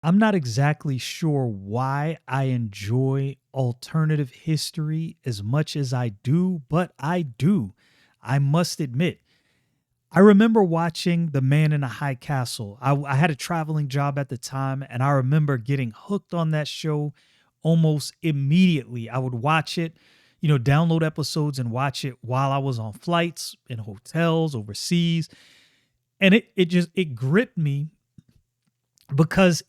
I'm not exactly sure why I enjoy alternative history as much as I do, but I do. I must admit. I remember watching The Man in the High Castle. I had a traveling job at the time, and I remember getting hooked on that show almost immediately. I would watch it, download episodes and watch it while I was on flights, in hotels, overseas. And it gripped me because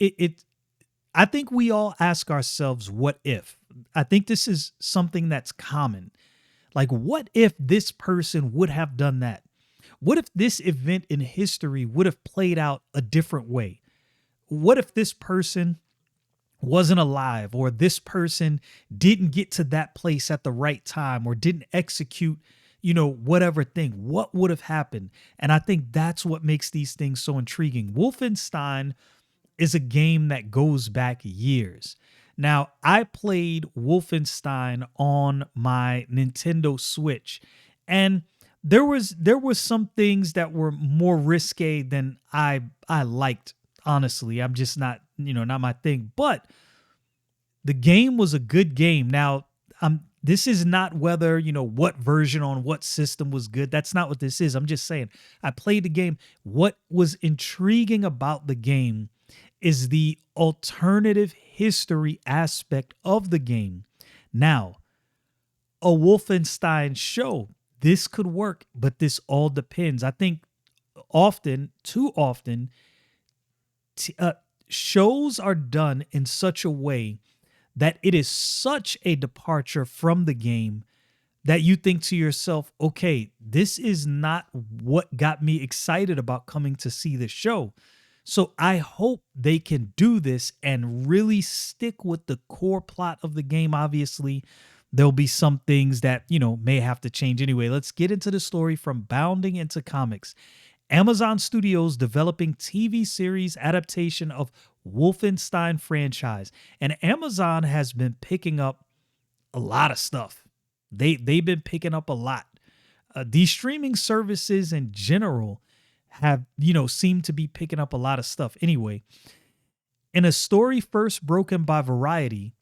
I think we all ask ourselves, what if? I think this is something that's common. Like, what if this person would have done that? What if this event in history would have played out a different way? What if this person wasn't alive, or this person didn't get to that place at the right time, or didn't execute, whatever thing? What would have happened? And I think that's what makes these things so intriguing. Wolfenstein is a game that goes back years. Now, I played Wolfenstein on my Nintendo Switch, and there was some things that were more risque than I liked. Honestly, I'm just not my thing. But the game was a good game. Now, this is not whether, what version on what system was good. That's not what this is. I'm just saying I played the game. What was intriguing about the game is the alternative history aspect of the game. Now, a Wolfenstein show, this could work, but this all depends. I think often, too often, t- uh, shows are done in such a way that it is such a departure from the game that you think to yourself, okay, this is not what got me excited about coming to see the show. So I hope they can do this and really stick with the core plot of the game. Obviously, there'll be some things that, may have to change anyway. Let's get into the story from bounding into comics. Amazon Studios developing TV series adaptation of Wolfenstein franchise. And Amazon has been picking up a lot of stuff. They've been picking up a lot. These streaming services in general have, seemed to be picking up a lot of stuff. Anyway, in a story first broken by Variety,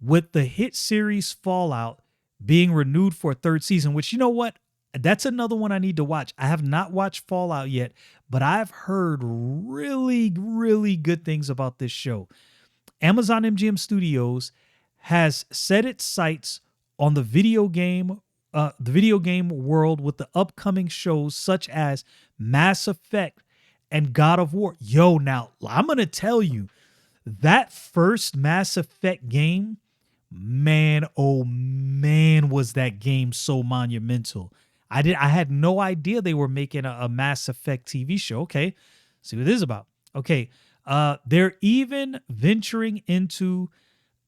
with the hit series Fallout being renewed for a third season, which, you know what? That's another one I need to watch. I have not watched Fallout yet, but I've heard really, really good things about this show. Amazon MGM Studios has set its sights on the video game world with the upcoming shows such as Mass Effect and God of War. Yo, now I'm gonna tell you, that first Mass Effect game, man, oh man, was that game so monumental. I had no idea they were making a Mass Effect TV show. Okay, see what this is about. Okay, they're even venturing into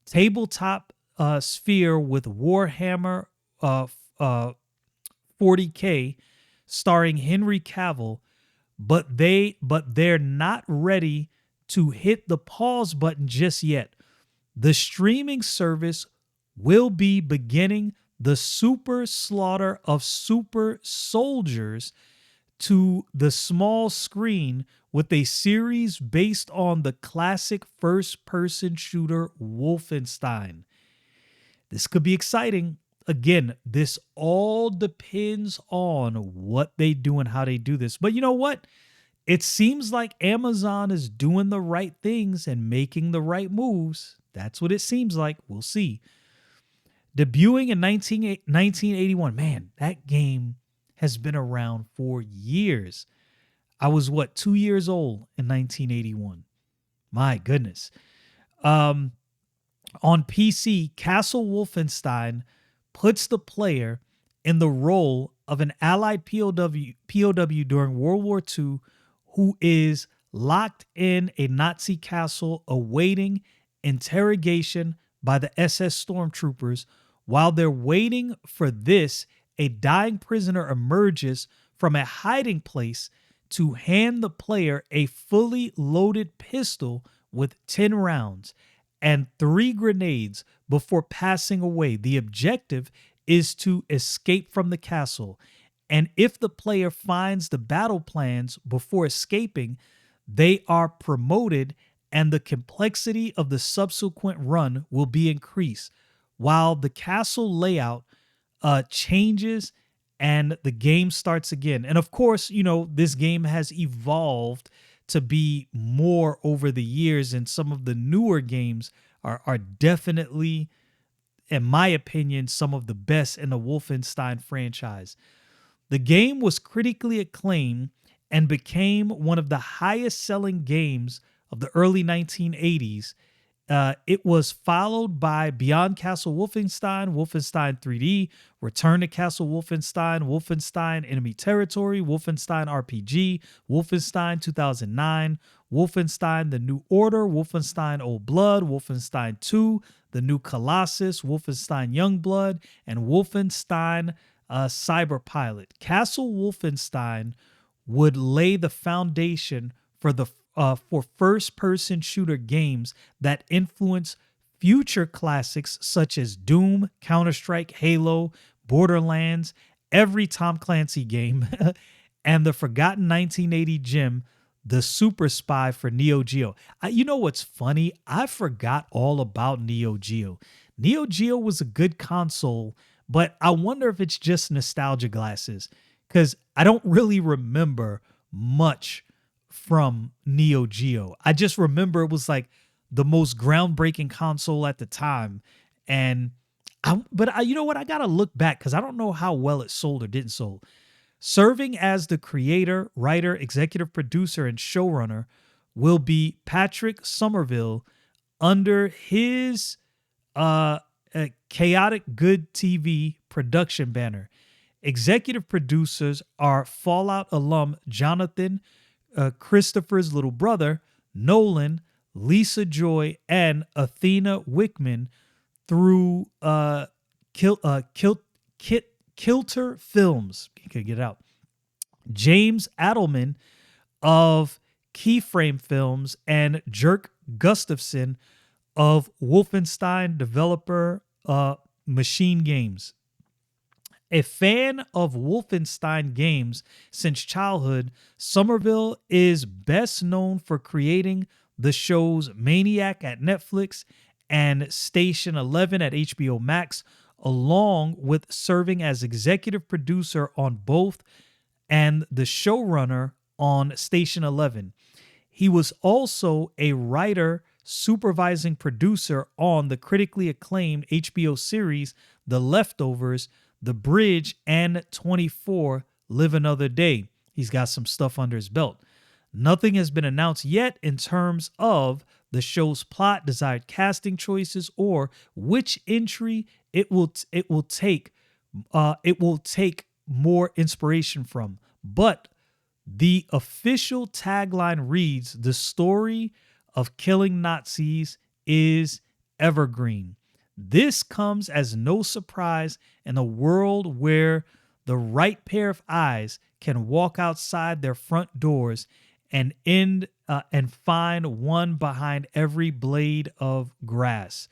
tabletop sphere with Warhammer uh 40K starring Henry Cavill, but they're not ready to hit the pause button just yet. The streaming service will be beginning the super slaughter of super soldiers to the small screen with a series based on the classic first person shooter Wolfenstein. This could be exciting. Again, this all depends on what they do and how they do this. But you know what? It seems like Amazon is doing the right things and making the right moves. That's what it seems like. We'll see. Debuting in 1981. Man, that game has been around for years. I was, what, 2 years old in 1981. My goodness. Um, on PC, Castle Wolfenstein puts the player in the role of an Allied POW during World War II who is locked in a Nazi castle awaiting interrogation by the SS stormtroopers. While they're waiting for this, a dying prisoner emerges from a hiding place to hand the player a fully loaded pistol with 10 rounds and 3 grenades before passing away. The objective is to escape from the castle. And if the player finds the battle plans before escaping, they are promoted and the complexity of the subsequent run will be increased, while the castle layout changes and the game starts again. And of course, this game has evolved to be more over the years, and some of the newer games are definitely, in my opinion, some of the best in the Wolfenstein franchise. The game was critically acclaimed and became one of the highest selling games of the early 1980s. It was followed by Beyond Castle Wolfenstein, Wolfenstein 3D, Return to Castle Wolfenstein, Wolfenstein Enemy Territory, Wolfenstein RPG, Wolfenstein 2009, Wolfenstein The New Order, Wolfenstein Old Blood, Wolfenstein 2, The New Colossus, Wolfenstein Youngblood, and Wolfenstein Cyberpilot. Castle Wolfenstein would lay the foundation for first-person shooter games that influence future classics such as Doom, Counter-Strike, Halo, Borderlands, every Tom Clancy game, and the forgotten 1980 gem, the Super Spy for Neo Geo. You know what's funny? I forgot all about Neo Geo. Neo Geo was a good console, but I wonder if it's just nostalgia glasses, because I don't really remember much from Neo Geo. I just remember it was like the most groundbreaking console at the time. And you know what? I gotta look back because I don't know how well it sold or didn't sold. Serving as the creator, writer, executive producer, and showrunner will be Patrick Somerville under his Chaotic Good TV production banner. Executive producers are Fallout alum Jonathan, Christopher's little brother, Nolan, Lisa Joy, and Athena Wickman through Kilter Films. You could get it out. James Adelman of Keyframe Films and Jerk Gustafson of Wolfenstein developer Machine Games. A fan of Wolfenstein games since childhood, Somerville is best known for creating the shows Maniac at Netflix and Station 11 at HBO Max, along with serving as executive producer on both and the showrunner on Station 11. He was also a writer, supervising producer on the critically acclaimed HBO series The Leftovers, The Bridge, and 24 Live Another Day. He's got some stuff under his belt. Nothing has been announced yet in terms of the show's plot, desired casting choices, or which entry it will take more inspiration from. But the official tagline reads, "The story of killing Nazis is evergreen." This comes as no surprise in a world where the right pair of eyes can walk outside their front doors and find one behind every blade of grass.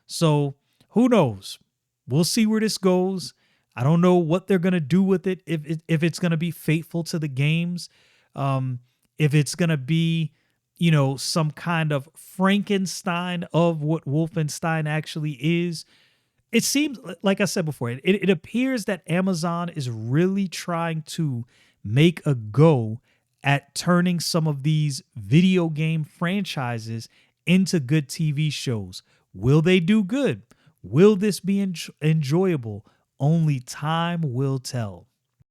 So who knows? We'll see where this goes. I don't know what they're gonna do with it. If it's gonna be faithful to the games, if it's gonna be, some kind of Frankenstein of what Wolfenstein actually is. It seems, like I said before, it appears that Amazon is really trying to make a go at turning some of these video game franchises into good TV shows. Will they do good? Will this be enjoyable? Only time will tell.